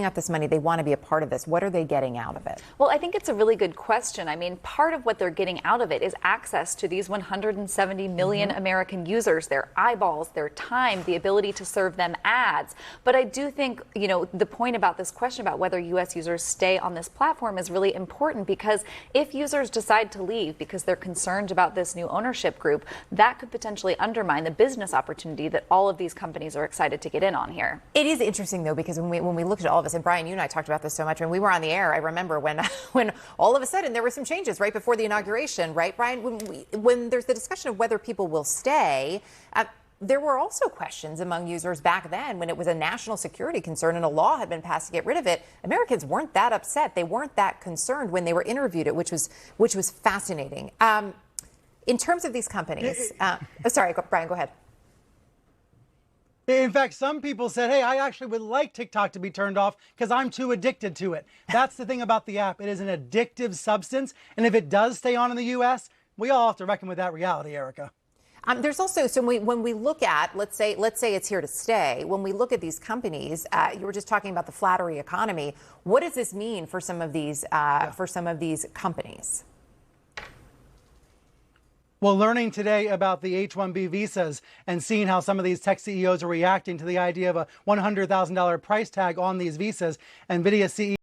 out this money, they want to be a part of this. What are they getting out of it? Well, I think it's a really good question. I mean, part of what they're getting out of it is access to these 170 million American users, their eyeballs, their time, the ability to serve them ads. But I do think, the point about this question about whether U.S. users stay on this platform is really important, because if users decide to leave because they're concerned about this new ownership group, that could potentially undermine the business opportunity that all of these companies are excited to get in on here. It is interesting, though, because when we looked at all of this, and Brian, you and I talked about this so much when we were on the air. I remember when all of a sudden there were some changes right before the inauguration, right, Brian? When there's the discussion of whether people will stay, there were also questions among users back then when it was a national security concern and a law had been passed to get rid of it. Americans weren't that upset. They weren't that concerned when they were interviewed, which was fascinating. In terms of these companies, sorry, Brian, go ahead. In fact, some people said, hey, I actually would like TikTok to be turned off because I'm too addicted to it. That's the thing about the app. It is an addictive substance. And if it does stay on in the U.S., we all have to reckon with that reality, Erica. There's also, so when we look at, let's say it's here to stay, when we look at these companies, you were just talking about the flattery economy. What does this mean for some of these companies? Well, learning today about the H-1B visas and seeing how some of these tech CEOs are reacting to the idea of a $100,000 price tag on these visas, NVIDIA CEO